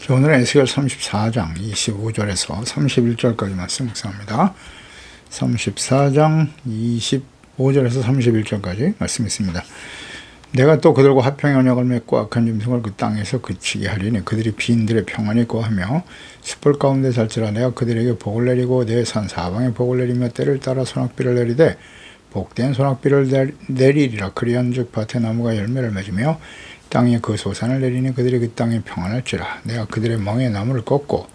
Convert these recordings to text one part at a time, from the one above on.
오늘은 에스겔 34장 25절에서 31절까지 말씀 묵상합니다. 34장 25절에서 31절까지 말씀 있습니다. 내가 또 그들과 화평의 언약을 맺고 악한 짐승을 그 땅에서 그치게 하리니 그들이 빈들의 평안이 고하며 숯불 가운데 살지라. 내가 그들에게 복을 내리고 내 산 사방에 복을 내리며 때를 따라 소낙비를 내리되 복된 소낙비를 내리리라. 그리한즉 밭의 나무가 열매를 맺으며 땅에 그 소산을 내리니 그들이 그 땅에 평안할지라. 내가 그들의 멍에 나무를 꺾고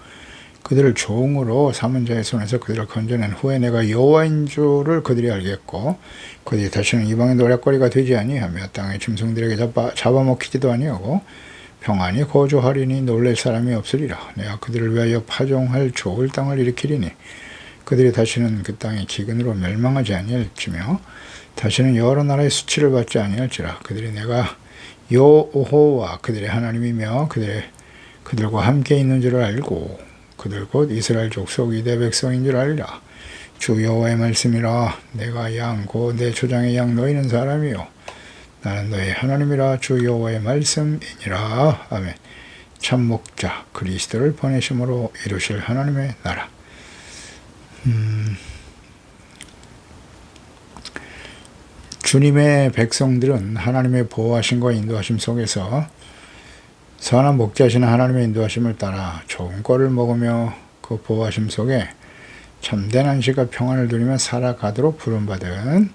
그들을 종으로 삼은 자의 손에서 그들을 건져낸 후에 내가 여호와인 줄을 그들이 알겠고 그들이 다시는 이방의 노략거리가 되지 아니하며 땅의 짐승들에게 잡아먹히지도 아니하고 평안히 거주하리니 놀랄 사람이 없으리라. 내가 그들을 위하여 파종할 좋을 땅을 일으키리니 그들이 다시는 그 땅의 기근으로 멸망하지 아니할지며 다시는 여러 나라의 수치를 받지 아니할지라. 그들이 내가 여호와 그들의 하나님이며 그들과 함께 있는 줄 알고 그들 곧 이스라엘 족속 이대 백성인 줄 알리라. 주 여호와의 말씀이라. 내가 양 곧 내 조장의 양 너희는 사람이요 나는 너희 하나님이라. 주 여호와의 말씀이니라. 아멘. 참 목자 그리스도를 보내심으로 이루실 하나님의 나라. 주님의 백성들은 하나님의 보호하심과 인도하심 속에서 선한 목자신 하나님의 인도하심을 따라 좋은 꼴을 먹으며 그 보호하심 속에 참된 안식과 평안을 누리며 살아가도록 부름받은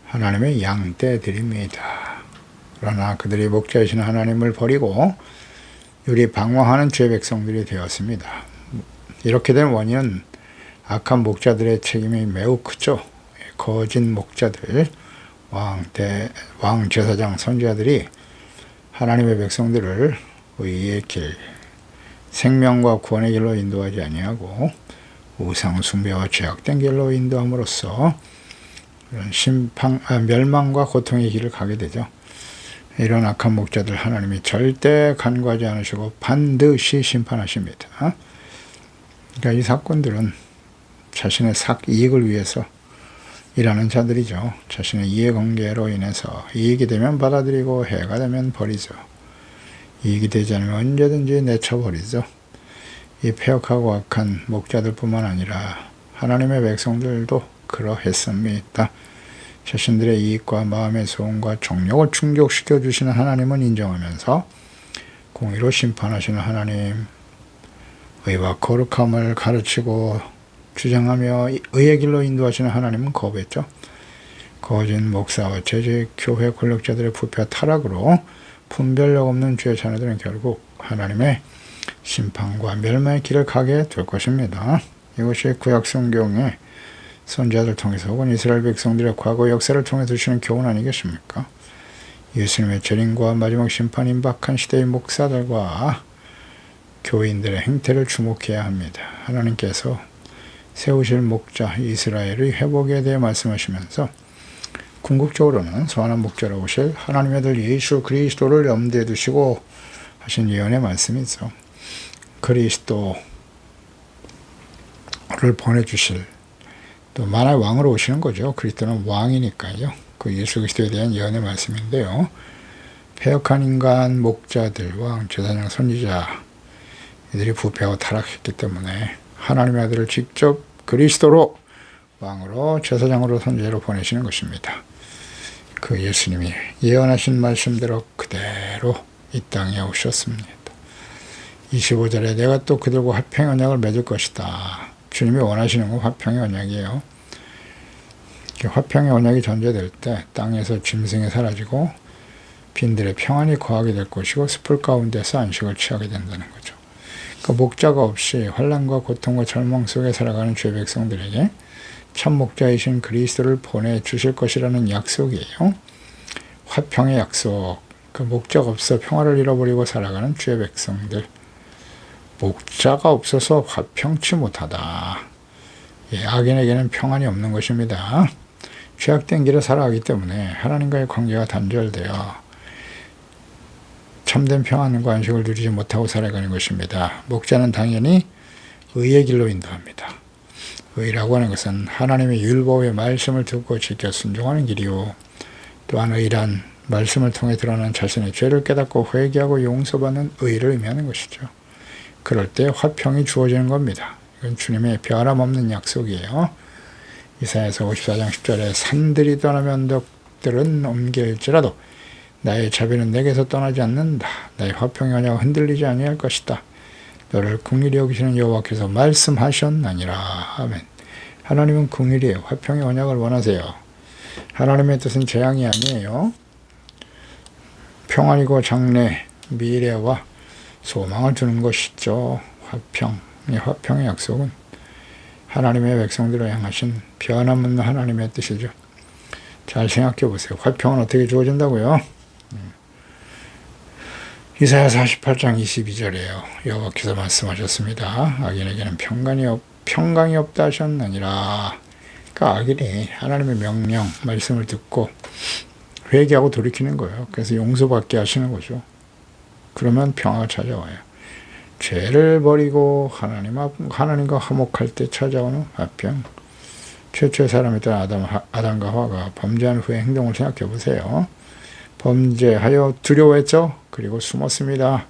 하나님의 양떼들입니다. 그러나 그들이 목자이신 하나님을 버리고 유리 방황하는 죄 백성들이 되었습니다. 이렇게 된 원인은 악한 목자들의 책임이 매우 크죠. 거짓 목자들, 왕 제사장 선지자들이 하나님의 백성들을 의의 길, 생명과 구원의 길로 인도하지 아니하고 우상 숭배와 죄악된 길로 인도함으로써 멸망과 고통의 길을 가게 되죠. 이런 악한 목자들 하나님이 절대 간과하지 않으시고 반드시 심판하십니다. 그러니까 이 사건들은 자신의 이익을 위해서 일하는 자들이죠. 자신의 이해관계로 인해서 이익이 되면 받아들이고 해가 되면 버리죠. 이익이 되지 않으면 언제든지 내쳐버리죠. 이 패역하고 악한 목자들뿐만 아니라 하나님의 백성들도 그러했습니다. 자신들의 이익과 마음의 소원과 정욕을 충족시켜 주시는 하나님은 인정하면서 공의로 심판하시는 하나님, 의와 거룩함을 가르치고 주장하며 의의 길로 인도하시는 하나님은 거부했죠. 거짓 목사와 재직 교회 권력자들의 부패 타락으로 분별력 없는 죄의 자녀들은 결국 하나님의 심판과 멸망의 길을 가게 될 것입니다. 이것이 구약 성경의 선지자들 통해서 혹은 이스라엘 백성들의 과거 역사를 통해서 주시는 교훈 아니겠습니까? 예수님의 재림과 마지막 심판 임박한 시대의 목사들과 교인들의 행태를 주목해야 합니다. 하나님께서 세우실 목자 이스라엘의 회복에 대해 말씀하시면서 궁극적으로는 선한 목자로 오실 하나님의 아들 예수 그리스도를 염두에 두시고 하신 예언의 말씀이 있어. 그리스도를 보내주실 또 만화의 왕으로 오시는 거죠. 그리스도는 왕이니까요. 그 예수 그리스도에 대한 예언의 말씀인데요. 패역한 인간 목자들, 왕, 제사장, 선지자 이들이 부패하고 타락했기 때문에 하나님의 아들을 직접 그리스도로 왕으로 제사장으로 선지자로 보내시는 것입니다. 그 예수님이 예언하신 말씀대로 그대로 이 땅에 오셨습니다. 25절에 내가 또 그들과 화평의 언약을 맺을 것이다. 주님이 원하시는 건 화평의 언약이에요. 화평의 언약이 전제될 때 땅에서 짐승이 사라지고 빈들의 평안이 거하게 될 것이고 숲을 가운데서 안식을 취하게 된다는 거죠. 그 목자가 없이 환난과 고통과 절망 속에 살아가는 죄 백성들에게 참 목자이신 그리스도를 보내주실 것이라는 약속이에요. 화평의 약속. 그 목자가 없어 평화를 잃어버리고 살아가는 죄 백성들. 목자가 없어서 화평치 못하다. 악인에게는 평안이 없는 것입니다. 죄악된 길을 살아가기 때문에 하나님과의 관계가 단절되어 참된 평안과 안식을 누리지 못하고 살아가는 것입니다. 목자는 당연히 의의 길로 인도합니다. 의라고 하는 것은 하나님의 율법의 말씀을 듣고 지켜 순종하는 길이요. 또한 의란 말씀을 통해 드러난 자신의 죄를 깨닫고 회개하고 용서받는 의를 의미하는 것이죠. 그럴 때 화평이 주어지는 겁니다. 이건 주님의 변함없는 약속이에요. 이사야서 54장 10절에 산들이 떠나면 덕들은 옮겨일지라도 나의 자비는 내게서 떠나지 않는다. 나의 화평의 언약은 흔들리지 아니할 것이다. 너를 긍휼히 여기시는 여호와께서 말씀하셨나니라. 아멘. 하나님은 긍휼이에요. 화평의 언약을 원하세요. 하나님의 뜻은 재앙이 아니에요. 평안이고 장래, 미래와 소망을 주는 것이죠. 화평의 약속은 하나님의 백성들을 향하신 변함없는 하나님의 뜻이죠. 잘 생각해 보세요. 화평은 어떻게 주어진다고요? 이사야 48장 22절이에요. 여호와께서 말씀하셨습니다. 악인에게는 평강이 없다 하셨느니라. 그러니까 악인이 하나님의 명령, 말씀을 듣고 회개하고 돌이키는 거예요. 그래서 용서받게 하시는 거죠. 그러면 평화가 찾아와요. 죄를 버리고 하나님과 화목할 때 찾아오는 화평. 최초의 사람이었던 아담과 하와가 범죄한 후의 행동을 생각해 보세요. 범죄하여 두려워했죠. 그리고 숨었습니다.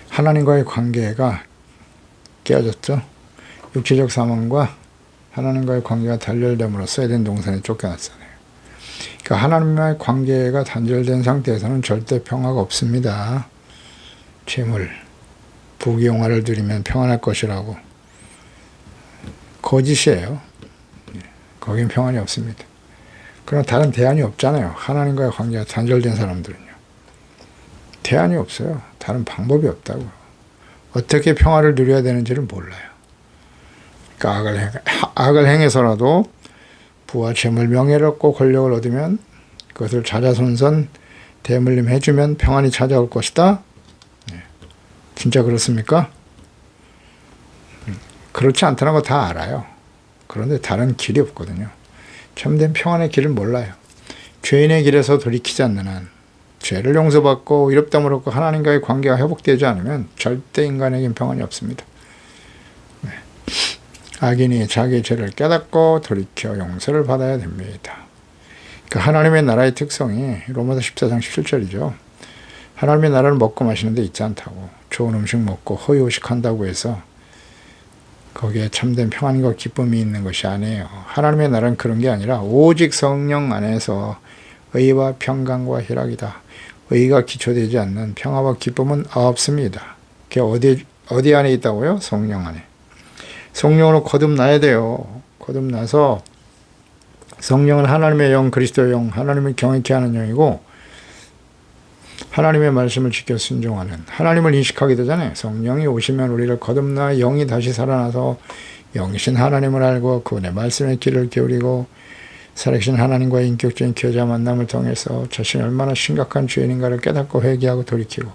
하나님과의 관계가 깨어졌죠. 육체적 사망과 하나님과의 관계가 단절됨으로써 에덴 동산에 쫓겨났잖아요. 그러니까 하나님과의 관계가 단절된 상태에서는 절대 평화가 없습니다. 재물, 부귀영화를 누리면 평안할 것이라고 거짓이에요. 거긴 평안이 없습니다. 그러나 다른 대안이 없잖아요. 하나님과의 관계가 단절된 사람들은요. 대안이 없어요. 다른 방법이 없다고요. 어떻게 평화를 누려야 되는지를 몰라요. 그러니까 악을 행해서라도 부와 재물, 명예를 얻고 권력을 얻으면 그것을 자자손손 대물림 해주면 평안이 찾아올 것이다. 진짜 그렇습니까? 그렇지 않다는 거 다 알아요. 그런데 다른 길이 없거든요. 참된 평안의 길을 몰라요. 죄인의 길에서 돌이키지 않는 한, 죄를 용서받고 이롭다물 없고 하나님과의 관계가 회복되지 않으면 절대 인간에겐 평안이 없습니다. 악인이 자기 죄를 깨닫고 돌이켜 용서를 받아야 됩니다. 그러니까 하나님의 나라의 특성이 로마서 14장 17절이죠. 하나님의 나라를 먹고 마시는 데 있지 않다고. 좋은 음식 먹고 허위호식한다고 해서 거기에 참된 평안과 기쁨이 있는 것이 아니에요. 하나님의 나라는 그런 게 아니라 오직 성령 안에서 의와 평강과 희락이다. 의가 기초되지 않는 평화와 기쁨은 없습니다. 그게 어디 안에 있다고요? 성령 안에. 성령으로 거듭나야 돼요. 거듭나서 성령은 하나님의 영, 그리스도의 영, 하나님을 경외케 하는 영이고 하나님의 말씀을 지켜 순종하는 하나님을 인식하게 되잖아요. 성령이 오시면 우리를 거듭나 영이 다시 살아나서 영이신 하나님을 알고 그분의 말씀의 길을 기울이고 살아계신 하나님과의 인격적인 교제와 만남을 통해서 자신이 얼마나 심각한 죄인인가를 깨닫고 회개하고 돌이키고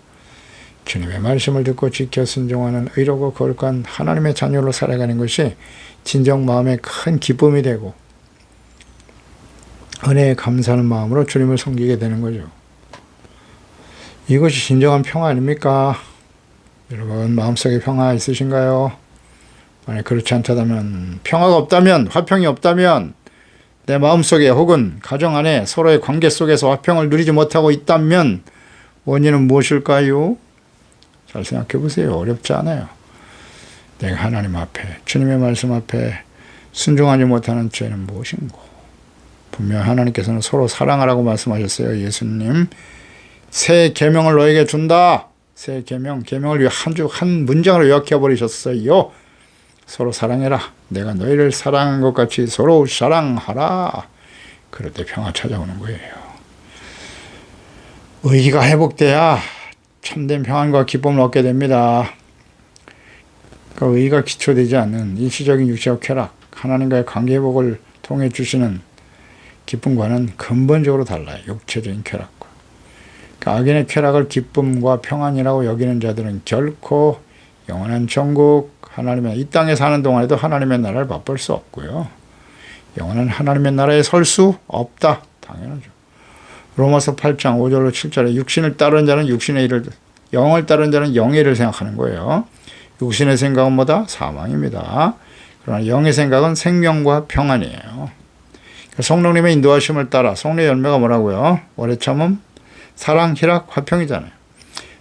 주님의 말씀을 듣고 지켜 순종하는 의로고 거룩한 하나님의 자녀로 살아가는 것이 진정 마음에 큰 기쁨이 되고 은혜에 감사하는 마음으로 주님을 섬기게 되는 거죠. 이것이 진정한 평화 아닙니까? 여러분 마음속에 평화 있으신가요? 만약 그렇지 않다면 평화가 없다면 화평이 없다면 내 마음속에 혹은 가정 안에 서로의 관계 속에서 화평을 누리지 못하고 있다면 원인은 무엇일까요? 잘 생각해 보세요. 어렵지 않아요. 내가 하나님 앞에 주님의 말씀 앞에 순종하지 못하는 죄는 무엇인고? 분명 하나님께서는 서로 사랑하라고 말씀하셨어요. 예수님 새 계명을 너에게 준다. 새 계명을 한 문장으로 요약해 버리셨어요. 서로 사랑해라. 내가 너희를 사랑한 것 같이 서로 사랑하라. 그럴 때 평화 찾아오는 거예요. 의가 회복돼야 참된 평안과 기쁨을 얻게 됩니다. 그러니까 의가 기초되지 않는 일시적인 육체적 쾌락, 하나님과의 관계 회복을 통해 주시는 기쁨과는 근본적으로 달라요. 육체적인 쾌락과. 그러니까 악인의 쾌락을 기쁨과 평안이라고 여기는 자들은 결코 영원한 천국, 하나님의 이 땅에 사는 동안에도 하나님의 나라를 맛볼 수 없고요. 영원한 하나님의 나라에 설 수 없다. 당연하죠. 로마서 8장 5절로 7절에 육신을 따르는 자는 육신의 일을, 영을 따르는 자는 영의 일을 생각하는 거예요. 육신의 생각은 뭐다? 사망입니다. 그러나 영의 생각은 생명과 평안이에요. 그러니까 성령님의 인도하심을 따라 성령의 열매가 뭐라고요? 오래 참음, 사랑, 희락, 화평이잖아요.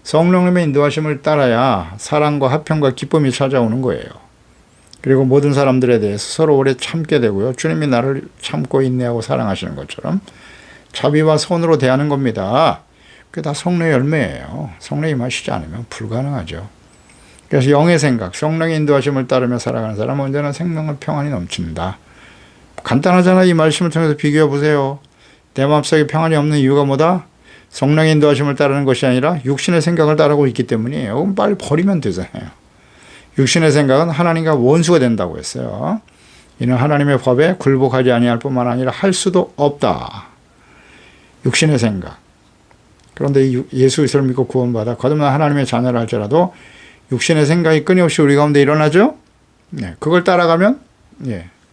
성령님의 인도하심을 따라야 사랑과 화평과 기쁨이 찾아오는 거예요. 그리고 모든 사람들에 대해서 서로 오래 참게 되고요. 주님이 나를 참고 인내하고 사랑하시는 것처럼 자비와 선으로 대하는 겁니다. 그게 다 성령의 열매예요. 성령이 임하시지 않으면 불가능하죠. 그래서 영의 생각, 성령의 인도하심을 따르며 살아가는 사람은 언제나 생명과 평안이 넘친다. 간단하잖아요. 이 말씀을 통해서 비교해 보세요. 내 마음속에 평안이 없는 이유가 뭐다? 성령의 인도하심을 따르는 것이 아니라 육신의 생각을 따르고 있기 때문이에요. 그럼 빨리 버리면 되잖아요. 육신의 생각은 하나님과 원수가 된다고 했어요. 이는 하나님의 법에 굴복하지 아니할 뿐만 아니라 할 수도 없다. 육신의 생각. 그런데 예수 그리스도를 믿고 구원받아 거듭난 하나님의 자녀를 할지라도 육신의 생각이 끊임없이 우리 가운데 일어나죠? 네, 그걸 따라가면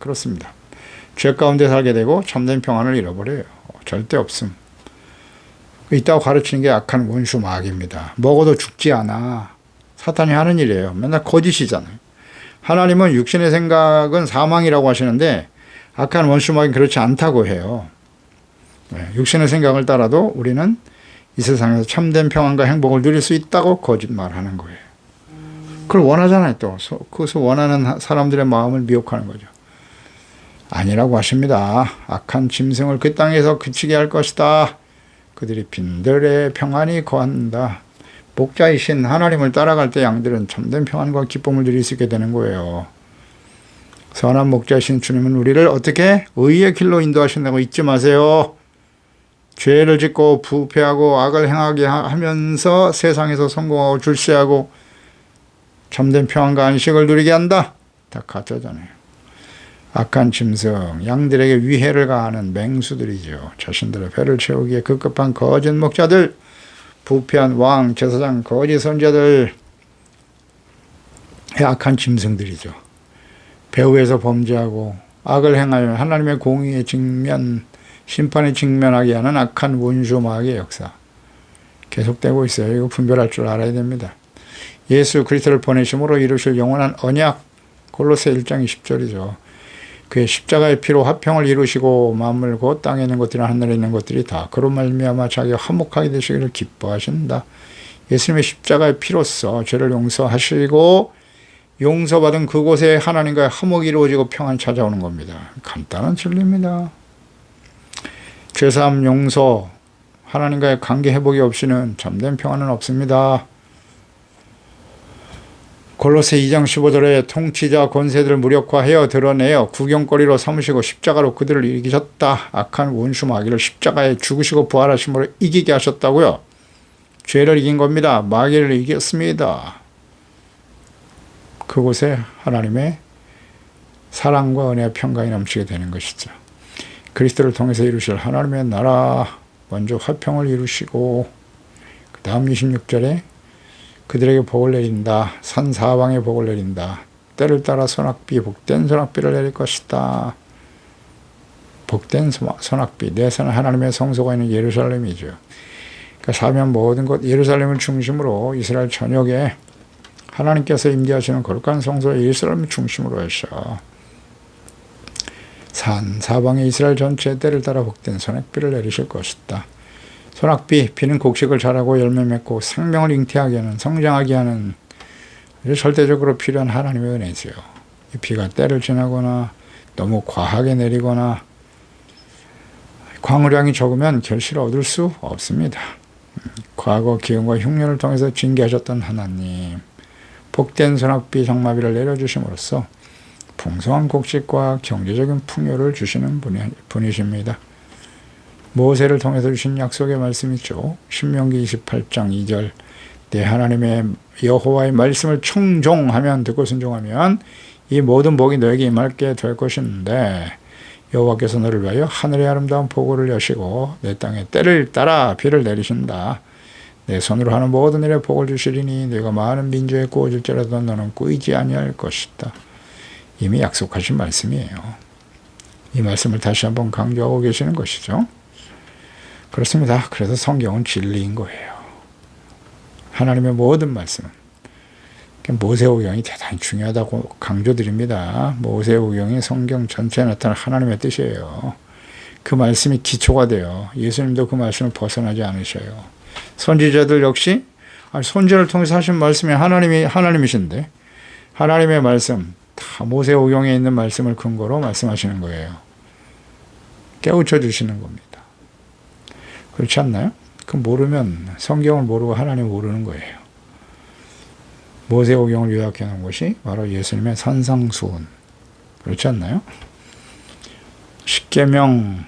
그렇습니다. 죄 가운데 살게 되고 참된 평안을 잃어버려요. 절대 없음. 있다고 가르치는 게 악한 원수 마귀입니다. 먹어도 죽지 않아. 사탄이 하는 일이에요. 맨날 거짓이잖아요. 하나님은 육신의 생각은 사망이라고 하시는데 악한 원수 마귀는 그렇지 않다고 해요. 육신의 생각을 따라도 우리는 이 세상에서 참된 평안과 행복을 누릴 수 있다고 거짓말하는 거예요. 그걸 원하잖아요. 또 그것을 원하는 사람들의 마음을 미혹하는 거죠. 아니라고 하십니다. 악한 짐승을 그 땅에서 그치게 할 것이다. 그들이 빈들에 평안히 거한다. 목자이신 하나님을 따라갈 때 양들은 참된 평안과 기쁨을 누릴 수 있게 되는 거예요. 선한 목자이신 주님은 우리를 어떻게 의의 길로 인도하신다고 잊지 마세요. 죄를 짓고 부패하고 악을 행하게 하면서 세상에서 성공하고 출세하고 참된 평안과 안식을 누리게 한다. 다 가짜잖아요. 악한 짐승, 양들에게 위해를 가하는 맹수들이죠. 자신들의 배를 채우기에 급급한 거짓 목자들, 부패한 왕, 제사장, 거짓 선지자들, 악한 짐승들이죠. 배후에서 범죄하고 악을 행하여 하나님의 공의에 심판에 직면하게 하는 악한 원수 마귀의 역사 계속되고 있어요. 이거 분별할 줄 알아야 됩니다. 예수 그리스도를 보내심으로 이루실 영원한 언약, 골로새 1장 20절이죠. 그의 십자가의 피로 화평을 이루시고 만물 곧 땅에 있는 것들이나 하늘에 있는 것들이 다 그로 말미암아 자기가 화목하게 되시기를 기뻐하신다. 예수님의 십자가의 피로써 죄를 용서하시고 용서받은 그곳에 하나님과의 화목이 이루어지고 평안이 찾아오는 겁니다. 간단한 진리입니다. 죄사함 용서, 하나님과의 관계 회복이 없이는 참된 평안은 없습니다. 골로새 2장 15절에 통치자 권세들을 무력화하여 드러내어 구경거리로 삼으시고 십자가로 그들을 이기셨다. 악한 원수 마귀를 십자가에 죽으시고 부활하심으로 이기게 하셨다고요. 죄를 이긴 겁니다. 마귀를 이겼습니다. 그곳에 하나님의 사랑과 은혜와 평강이 넘치게 되는 것이죠. 그리스도를 통해서 이루실 하나님의 나라, 먼저 화평을 이루시고 그 다음 26절에 그들에게 복을 내린다. 산 사방에 복을 내린다. 때를 따라 소낙비, 복된 소낙비를 내릴 것이다. 복된 소낙비, 내 산은 하나님의 성소가 있는 예루살렘이죠. 그러니까 사면 모든 것 예루살렘을 중심으로 이스라엘 전역에 하나님께서 임재하시는 거룩한 성소 예루살렘을 중심으로 하셔. 산 사방에 이스라엘 전체에 때를 따라 복된 소낙비를 내리실 것이다. 소낙비, 비는 곡식을 자라고 열매 맺고 생명을 잉태하게 하는, 성장하게 하는 절대적으로 필요한 하나님의 은혜지요. 이 비가 때를 지나거나 너무 과하게 내리거나 광우량이 적으면 결실을 얻을 수 없습니다. 과거 기근과 흉년을 통해서 징계하셨던 하나님, 복된 소낙비 장마비를 내려주심으로써 풍성한 곡식과 경제적인 풍요를 주시는 분이십니다. 모세를 통해서 주신 약속의 말씀이죠. 신명기 28장 2절 내 하나님의 여호와의 말씀을 청종하면 듣고 순종하면 이 모든 복이 너에게 임하게 될 것인데 여호와께서 너를 위하여 하늘의 아름다운 보고를 여시고 내 땅에 때를 따라 비를 내리신다. 내 손으로 하는 모든 일에 복을 주시리니 내가 많은 민족에 구워질지라도 너는 꾸이지 아니할 것이다. 이미 약속하신 말씀이에요. 이 말씀을 다시 한번 강조하고 계시는 것이죠. 그렇습니다. 그래서 성경은 진리인 거예요. 하나님의 모든 말씀은. 모세오경이 대단히 중요하다고 강조드립니다. 모세오경이 성경 전체에 나타난 하나님의 뜻이에요. 그 말씀이 기초가 돼요. 예수님도 그 말씀을 벗어나지 않으셔요. 선지자들 역시 아니, 손자를 통해서 하신 말씀이 하나님이신데 하나님의 말씀 다 모세오경에 있는 말씀을 근거로 말씀하시는 거예요. 깨우쳐 주시는 겁니다. 그렇지 않나요? 그 모르면 성경을 모르고 하나님 모르는 거예요. 모세오경을 요약해 놓은 것이 바로 예수님의 산상수훈. 그렇지 않나요? 십계명이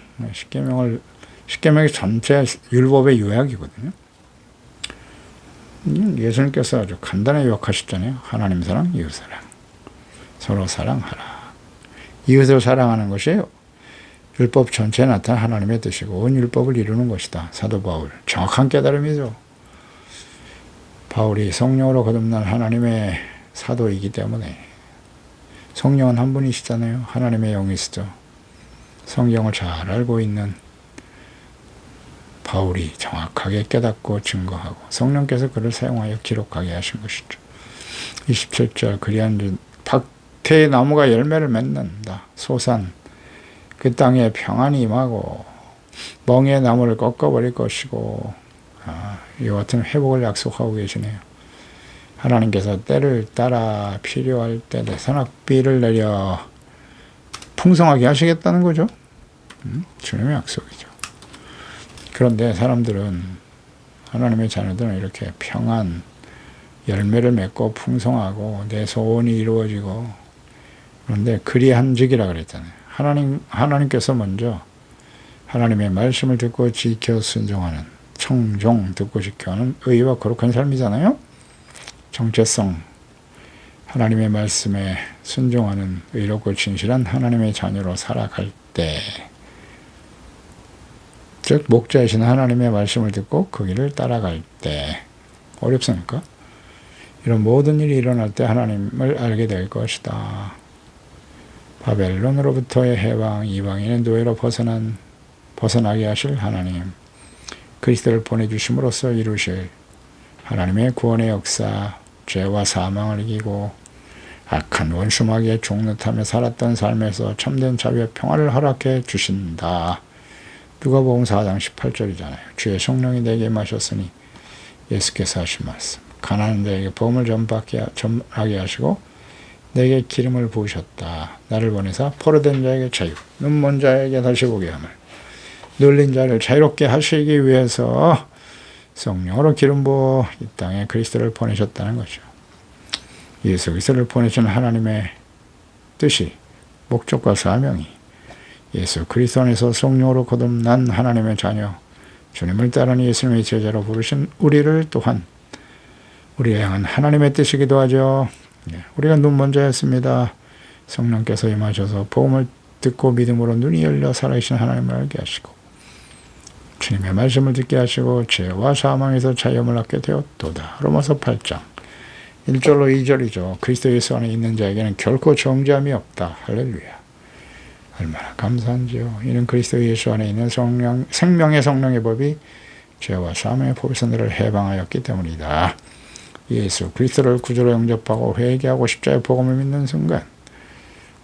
전체 율법의 요약이거든요. 예수님께서 아주 간단하게 요약하셨잖아요. 하나님 사랑, 이웃 사랑. 서로 사랑하라. 이웃을 사랑하는 것이 율법 전체에 나타난 하나님의 뜻이고 온 율법을 이루는 것이다. 사도 바울. 정확한 깨달음이죠. 바울이 성령으로 거듭난 하나님의 사도이기 때문에 성령은 한 분이시잖아요. 하나님의 영이시죠. 성경을 잘 알고 있는 바울이 정확하게 깨닫고 증거하고 성령께서 그를 사용하여 기록하게 하신 것이죠. 27절 그리한 박태의 나무가 열매를 맺는다. 소산 그 땅에 평안이 임하고 멍의 나무를 꺾어버릴 것이고 이와 같은 회복을 약속하고 계시네요. 하나님께서 때를 따라 필요할 때 내산악비를 내려 풍성하게 하시겠다는 거죠. 주님의 약속이죠. 그런데 사람들은 하나님의 자녀들은 이렇게 평안 열매를 맺고 풍성하고 내 소원이 이루어지고 그런데 그리한직이라 그랬잖아요. 하나님께서 먼저 하나님의 말씀을 듣고 지켜 순종하는 청종 듣고 지켜하는 의와 거룩한 삶이잖아요. 정체성 하나님의 말씀에 순종하는 의롭고 진실한 하나님의 자녀로 살아갈 때 즉 목자이신 하나님의 말씀을 듣고 그 길을 따라갈 때 어렵습니까? 이런 모든 일이 일어날 때 하나님을 알게 될 것이다. 바벨론으로부터의 해방, 이방인의 노예로 벗어나게 하실 하나님, 그리스도를 보내주심으로써 이루실 하나님의 구원의 역사, 죄와 사망을 이기고 악한 원수 마귀의 종노타며 살았던 삶에서 참된 자유의 평화를 허락해 주신다. 누가복음 4장 18절이잖아요. 주의 성령이 내게 임하셨으니 예수께서 하신 말씀. 가난한 자에게 복음을 전하게 하시고 내게 기름을 부으셨다. 나를 보내사 포로된 자에게 자유, 눈먼 자에게 다시 보게 함을, 눌린 자를 자유롭게 하시기 위해서 성령으로 기름 부어 이 땅에 그리스도를 보내셨다는 거죠. 예수 그리스도를 보내신 하나님의 뜻이, 목적과 사명이 예수 그리스도 안에서 성령으로 거듭난 하나님의 자녀, 주님을 따르는 예수님의 제자로 부르신 우리를 또한 우리를 향한 하나님의 뜻이기도 하죠. 우리가 눈먼 자였습니다. 성령께서 임하셔서 복음을 듣고 믿음으로 눈이 열려 살아계신 하나님을 알게 하시고 주님의 말씀을 듣게 하시고 죄와 사망에서 자유함을 얻게 되었도다. 로마서 8장 1절로 2절이죠. 그리스도 예수 안에 있는 자에게는 결코 정죄함이 없다. 할렐루야. 얼마나 감사한지요. 이는 그리스도 예수 안에 있는 생명의 성령의 법이 죄와 사망의 법에서 너를 해방하였기 때문이다. 예수 그리스도를 구주로 영접하고 회개하고 십자가의 복음을 믿는 순간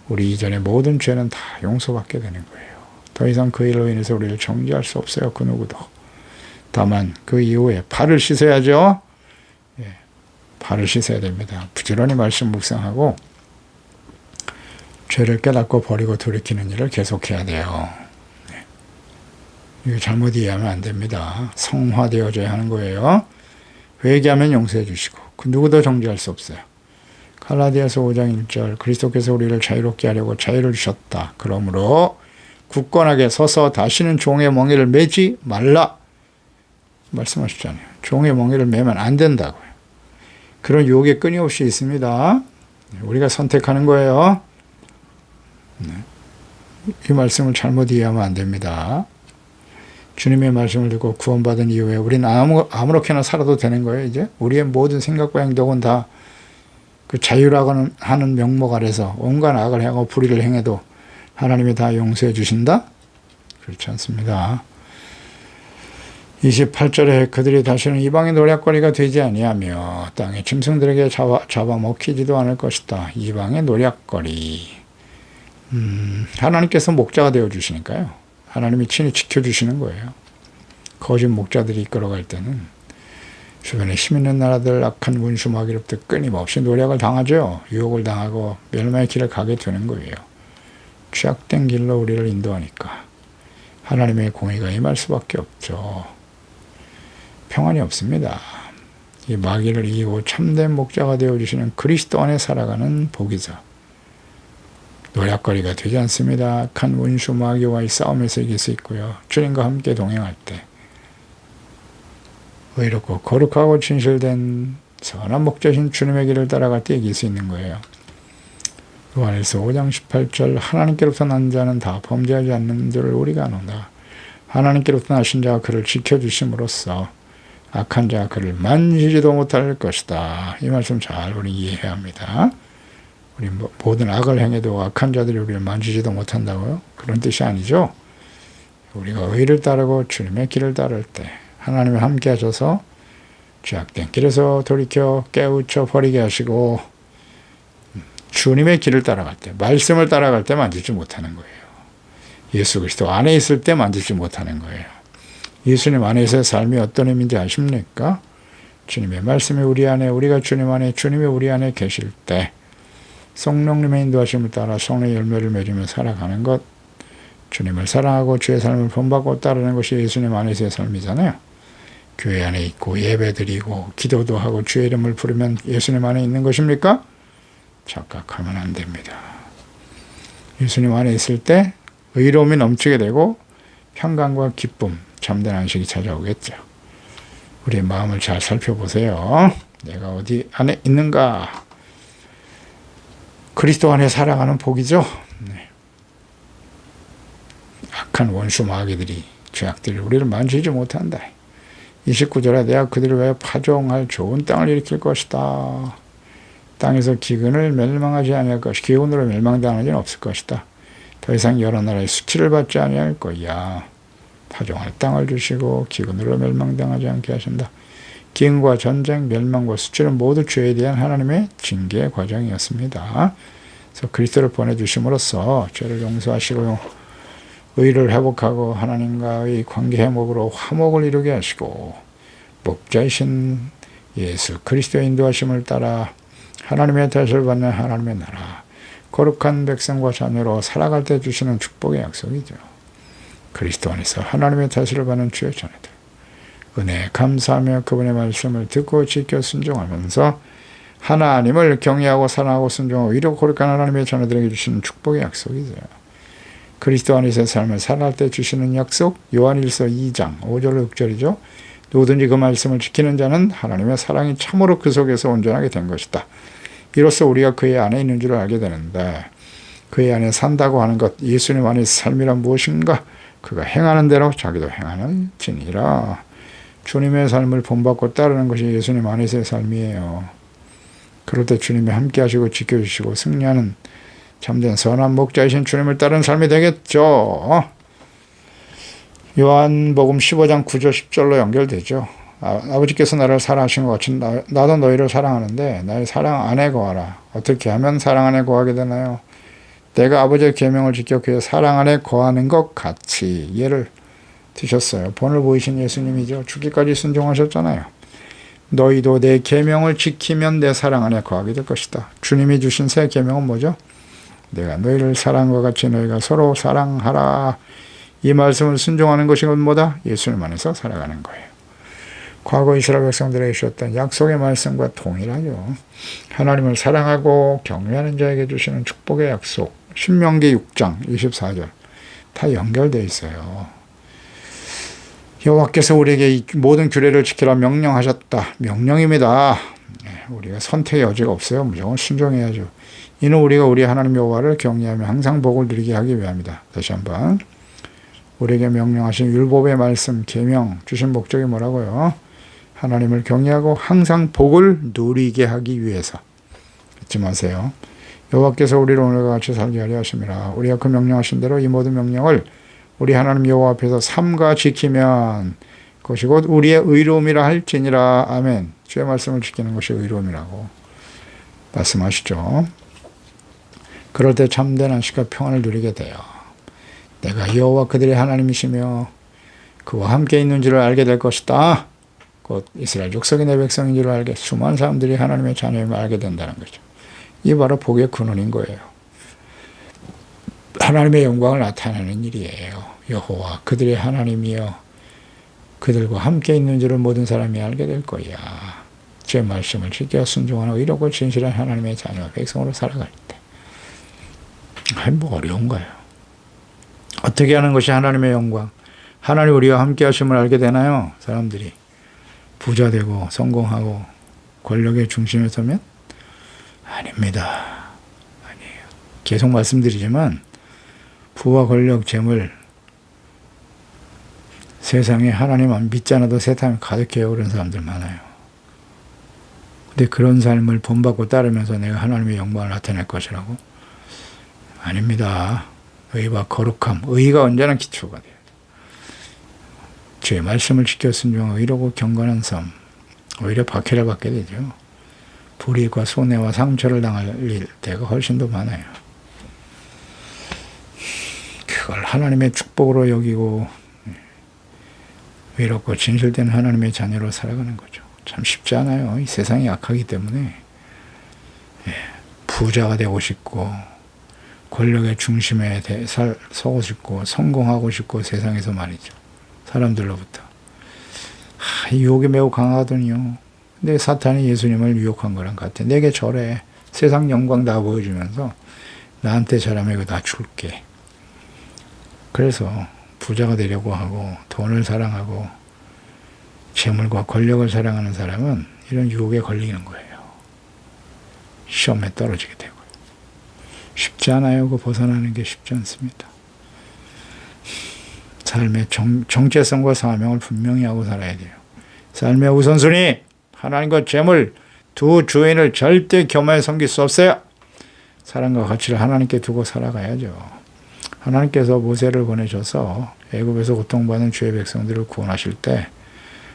우리 이전의 모든 죄는 다 용서받게 되는 거예요. 더 이상 그 일로 인해서 우리를 정죄할 수 없어요. 그 누구도. 다만 그 이후에 발을 씻어야죠. 발을 씻어야 됩니다. 부지런히 말씀 묵상하고 죄를 깨닫고 버리고 돌이키는 일을 계속해야 돼요. 이거 잘못 이해하면 안 됩니다. 성화되어져야 하는 거예요. 회개하면 용서해 주시고 그 누구도 정죄할 수 없어요. 갈라디아서 5장 1절 그리스도께서 우리를 자유롭게 하려고 자유를 주셨다. 그러므로 굳건하게 서서 다시는 종의 멍에를 매지 말라 말씀하셨잖아요. 종의 멍에를 매면 안 된다고요. 그런 유혹이 끊임없이 있습니다. 우리가 선택하는 거예요. 이 말씀을 잘못 이해하면 안 됩니다. 주님의 말씀을 듣고 구원받은 이후에 우리는 아무렇게나 살아도 되는 거예요. 이제 우리의 모든 생각과 행동은 다 그 자유라고 하는 명목 아래서 온갖 악을 행하고 불의를 행해도 하나님이 다 용서해 주신다? 그렇지 않습니다. 28절에 그들이 다시는 이방의 노략거리가 되지 아니하며 땅의 짐승들에게 잡아먹히지도 않을 것이다. 이방의 노략거리. 하나님께서 목자가 되어주시니까요. 하나님이 친히 지켜주시는 거예요. 거짓 목자들이 이끌어갈 때는 주변에 힘 있는 나라들 악한 원수 마귀로부터 끊임없이 노력을 당하죠. 유혹을 당하고 멸망의 길을 가게 되는 거예요. 죄악된 길로 우리를 인도하니까 하나님의 공의가 임할 수밖에 없죠. 평안이 없습니다. 이 마귀를 이기고 참된 목자가 되어주시는 그리스도 안에 살아가는 복이죠. 노략거리가 되지 않습니다. 악한 원수 마귀와의 싸움에서 이길 수 있고요. 주님과 함께 동행할 때 의롭고 거룩하고 진실된 선한 목자신 주님의 길을 따라갈 때 이길 수 있는 거예요. 요한일서 5장 18절 하나님께로부터 난 자는 다 범죄하지 않는 줄을 우리가 아노라. 하나님께로부터 나신 자가 그를 지켜주심으로써 악한 자가 그를 만지지도 못할 것이다. 이 말씀 잘 우리 이해해야 합니다. 우리 모든 악을 행해도 악한 자들이 우리를 만지지도 못한다고요? 그런 뜻이 아니죠. 우리가 의를 따르고 주님의 길을 따를 때 하나님이 함께 하셔서 죄악된 길에서 돌이켜 깨우쳐 버리게 하시고 주님의 길을 따라갈 때, 말씀을 따라갈 때 만지지 못하는 거예요. 예수 그리스도 안에 있을 때 만지지 못하는 거예요. 예수님 안에서의 삶이 어떤 의미인지 아십니까? 주님의 말씀이 우리 안에, 우리가 주님 안에, 주님이 우리 안에 계실 때 성령님의 인도하심을 따라 성령의 열매를 맺으며 살아가는 것, 주님을 사랑하고 주의 삶을 본받고 따르는 것이 예수님 안에서의 삶이잖아요. 교회 안에 있고 예배드리고 기도도 하고 주의 이름을 부르면 예수님 안에 있는 것입니까? 착각하면 안 됩니다. 예수님 안에 있을 때 의로움이 넘치게 되고 평강과 기쁨, 참된 안식이 찾아오겠죠. 우리의 마음을 잘 살펴보세요. 내가 어디 안에 있는가? 그리스도 안에 살아가는 복이죠. 네. 악한 원수 마귀들이, 죄악들이 우리를 만지지 못한다. 29절에 내가 그들을 위하여 파종할 좋은 땅을 일으킬 것이다. 땅에서 기근을 멸망하지 아니할 것이다. 기근으로 멸망당하는 일은 없을 것이다. 더 이상 여러 나라의 수치를 받지 아니할 거야. 파종할 땅을 주시고 기근으로 멸망당하지 않게 하신다. 기근과 전쟁, 멸망과 수치는 모두 죄에 대한 하나님의 징계 과정이었습니다. 그래서 그리스도를 보내주심으로써 죄를 용서하시고 의를 회복하고 하나님과의 관계 회복으로 화목을 이루게 하시고 목자이신 예수 그리스도의 인도하심을 따라 하나님의 대접을 받는 하나님의 나라, 거룩한 백성과 자녀로 살아갈 때 주시는 축복의 약속이죠. 그리스도 안에서 하나님의 다스를 받는 주의 자녀들, 은혜에 감사하며 그분의 말씀을 듣고 지켜 순종하면서 하나님을 경외하고 사랑하고 순종하고 의롭고 거룩한 하나님의 자녀들에게 주시는 축복의 약속이죠. 그리스도 안에서의 삶을 살아갈 때 주시는 약속, 요한일서 2장 5절 6절이죠. 누구든지 그 말씀을 지키는 자는 하나님의 사랑이 참으로 그 속에서 온전하게 된 것이다. 이로써 우리가 그의 안에 있는 줄 알게 되는데, 그의 안에 산다고 하는 것, 예수님 안의 삶이란 무엇인가? 그가 행하는 대로 자기도 행하는 지니라. 주님의 삶을 본받고 따르는 것이 예수님 안에서의 삶이에요. 그럴 때 주님이 함께 하시고 지켜주시고 승리하는 참된 선한 목자이신 주님을 따르는 삶이 되겠죠. 요한복음 15장 9절 10절로 연결되죠. 아버지께서 나를 사랑하신 것 같이 나도 너희를 사랑하는데 나의 사랑 안에 거하라. 어떻게 하면 사랑 안에 거하게 되나요? 내가 아버지의 계명을 지켜 그의 사랑 안에 거하는 것 같이. 예를 드셨어요. 본을 보이신 예수님이죠. 죽기까지 순종하셨잖아요. 너희도 내 계명을 지키면 내 사랑 안에 거하게 될 것이다. 주님이 주신 새 계명은 뭐죠? 내가 너희를 사랑한 것 같이 너희가 서로 사랑하라. 이 말씀을 순종하는 것이 뭐다? 예수님 안에서 살아가는 거예요. 과거 이스라엘 백성들에게 주셨던 약속의 말씀과 동일하죠. 하나님을 사랑하고 경외하는 자에게 주시는 축복의 약속, 신명기 6장 24절 다 연결되어 있어요. 여호와께서 우리에게 이 모든 규례를 지키라 명령하셨다. 명령입니다. 우리가 선택의 여지가 없어요. 무조건 순종해야죠. 이는 우리가 우리 하나님 여호와를 경외하며 항상 복을 누리게 하기 위함이다. 다시 한번. 우리에게 명령하신 율법의 말씀, 계명 주신 목적이 뭐라고요? 하나님을 경외하고 항상 복을 누리게 하기 위해서. 잊지 마세요. 여호와께서 우리를 오늘과 같이 살게 하려 하심이라. 우리가 그 명령하신 대로 이 모든 명령을 우리 하나님 여호와 앞에서 삼가 지키면 그것이 곧 우리의 의로움이라 할지니라. 아멘. 주의 말씀을 지키는 것이 의로움이라고 말씀하시죠. 그럴 때 참된 안식과 평안을 누리게 돼요. 내가 여호와 그들의 하나님이시며 그와 함께 있는 줄을 알게 될 것이다. 곧 이스라엘 족속이 내 백성인 줄 알게 수많은 사람들이 하나님의 자녀임을 알게 된다는 거죠. 이게 바로 복의 근원인 거예요. 하나님의 영광을 나타내는 일이에요. 여호와 그들의 하나님이여 그들과 함께 있는 줄을 모든 사람이 알게 될 거야. 제 말씀을 지켜 순종하는 의롭고 진실한 하나님의 자녀와 백성으로 살아갈 때. 뭐 어려운가요? 어떻게 하는 것이 하나님의 영광? 하나님 우리와 함께 하심을 알게 되나요? 사람들이 부자 되고 성공하고 권력의 중심에 서면? 아닙니다. 아니에요. 계속 말씀드리지만 부와 권력, 재물 세상에 하나님 안 믿지 않아도 세상에 가득해요. 그런 사람들 많아요. 근데 그런 삶을 본받고 따르면서 내가 하나님의 영광을 나타낼 것이라고? 아닙니다. 의와 거룩함, 의가 언제나 기초가 돼요. 주의 말씀을 지켜 순종하고 의로고 경건한 삶, 오히려 박해를 받게 되죠. 불이익과 손해와 상처를 당할 때가 훨씬 더 많아요. 그걸 하나님의 축복으로 여기고 의롭고 진실된 하나님의 자녀로 살아가는 거죠. 참 쉽지 않아요. 이 세상이 약하기 때문에 부자가 되고 싶고 권력의 중심에 서고 싶고 성공하고 싶고 세상에서 말이죠. 사람들로부터. 이 유혹이 매우 강하거든요. 근데 사탄이 예수님을 유혹한 거랑 같아. 내게 절해. 세상 영광 다 보여주면서 나한테 잘하면 이거 다 줄게. 그래서 부자가 되려고 하고 돈을 사랑하고 재물과 권력을 사랑하는 사람은 이런 유혹에 걸리는 거예요. 시험에 떨어지게 되고요. 쉽지 않아요. 그 벗어나는 게 쉽지 않습니다. 삶의 정체성과 사명을 분명히 하고 살아야 돼요. 삶의 우선순위, 하나님과 재물 두 주인을 절대 겸하여 섬길 수 없어요. 사랑과 가치를 하나님께 두고 살아가야죠. 하나님께서 모세를 보내셔서 애굽에서 고통받는 주의 백성들을 구원하실 때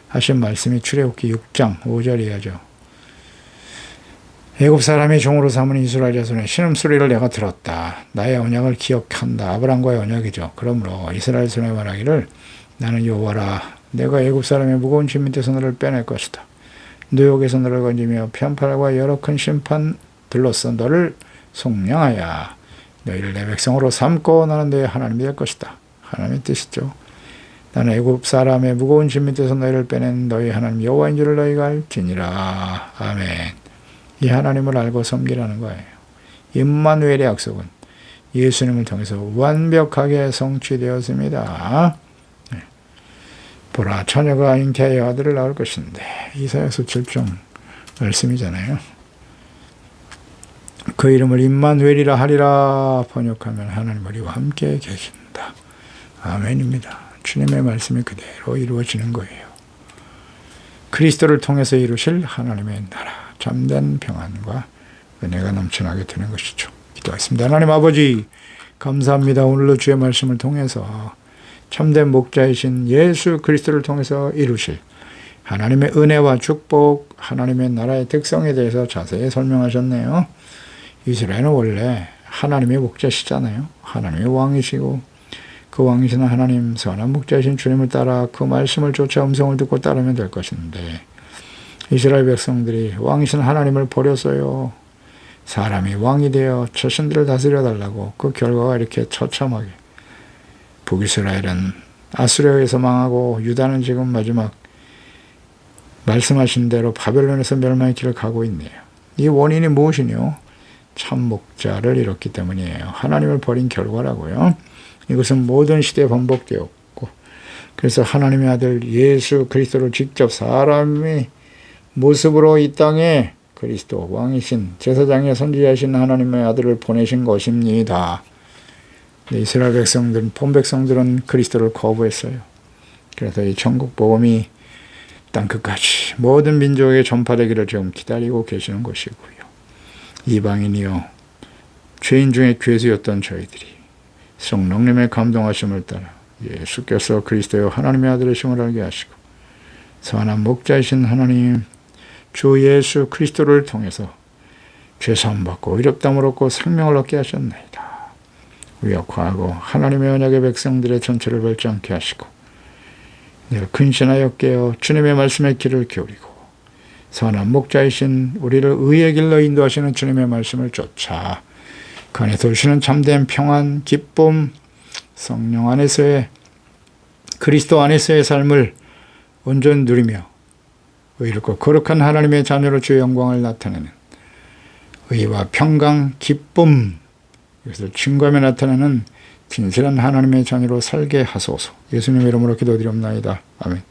하신 말씀이 출애굽기 6장 5절이야죠. 애굽 사람이 종으로 삼은 이스라엘 자손의 신음소리를 내가 들었다. 나의 언약을 기억한다. 아브라함과의 언약이죠. 그러므로 이스라엘 자손에 말하기를 나는 여호와라. 내가 애굽 사람의 무거운 짐 밑에서 너를 빼낼 것이다. 누욕에서 너를 건지며 편팔과 여러 큰 심판들로서 너를 속량하여 너희를 내 백성으로 삼고 나는 너의 하나님이 될 것이다. 하나님의 뜻이죠. 나는 애굽 사람의 무거운 짐 밑에서 너희를 빼낸 너희 하나님 여호와인 줄을 너희가 알지니라. 아멘. 이 하나님을 알고 섬기라는 거예요. 임마누엘의 약속은 예수님을 통해서 완벽하게 성취되었습니다. 보라 처녀가 잉태하여 아들을 낳을 것인데 이사야서 7장 말씀이잖아요. 그 이름을 임마누엘이라 하리라 번역하면 하나님 우리와 함께 계신다. 아멘입니다. 주님의 말씀이 그대로 이루어지는 거예요. 그리스도를 통해서 이루실 하나님의 나라 참된 평안과 은혜가 넘쳐나게 되는 것이죠. 기도하겠습니다. 하나님 아버지 감사합니다. 오늘도 주의 말씀을 통해서 참된 목자이신 예수 그리스도를 통해서 이루실 하나님의 은혜와 축복, 하나님의 나라의 특성에 대해서 자세히 설명하셨네요. 이스라엘은 원래 하나님의 목자시잖아요. 하나님의 왕이시고 그 왕이신 하나님 선한 목자이신 주님을 따라 그 말씀을 쫓아 음성을 듣고 따르면 될 것인데 이스라엘 백성들이 왕이신 하나님을 버렸어요. 사람이 왕이 되어 자신들을 다스려 달라고. 그 결과가 이렇게 처참하게 북이스라엘은 아수르에서 망하고 유다는 지금 마지막 말씀하신 대로 바벨론에서 멸망의 길을 가고 있네요. 이 원인이 무엇이뇨? 참 목자를 잃었기 때문이에요. 하나님을 버린 결과라고요. 이것은 모든 시대에 반복되었고 그래서 하나님의 아들 예수 그리스도를 직접 사람의 모습으로 이 땅에 그리스도 왕이신 제사장의 선지자이신 하나님의 아들을 보내신 것입니다. 이스라엘 백성들은 본 백성들은 그리스도를 거부했어요. 그래서 이 천국 복음이 땅끝까지 모든 민족에 전파되기를 지금 기다리고 계시는 것이고요. 이방인이요 죄인 중에 괴수였던 저희들이 성령님의 감동하심을 따라 예수께서 그리스도요 하나님의 아들이심을 알게 하시고 선한 목자이신 하나님 주 예수 그리스도를 통해서 죄사함 받고 의롭다함을 얻고 생명을 얻게 하셨나이다. 위협하고 하나님의 언약의 백성들의 전체를 밟지 않게 하시고 늘 근신하여 깨어 주님의 말씀에 귀를 기울이고 선한 목자이신 우리를 의의 길로 인도하시는 주님의 말씀을 쫓아 그 안에서 오시는 참된 평안, 기쁨, 성령 안에서의 그리스도 안에서의 삶을 온전히 누리며 의롭고 거룩한 하나님의 자녀로 주의 영광을 나타내는 의와 평강, 기쁨, 이것을 증거하며 나타내는 진실한 하나님의 자녀로 살게 하소서. 예수님의 이름으로 기도드리옵나이다. 아멘.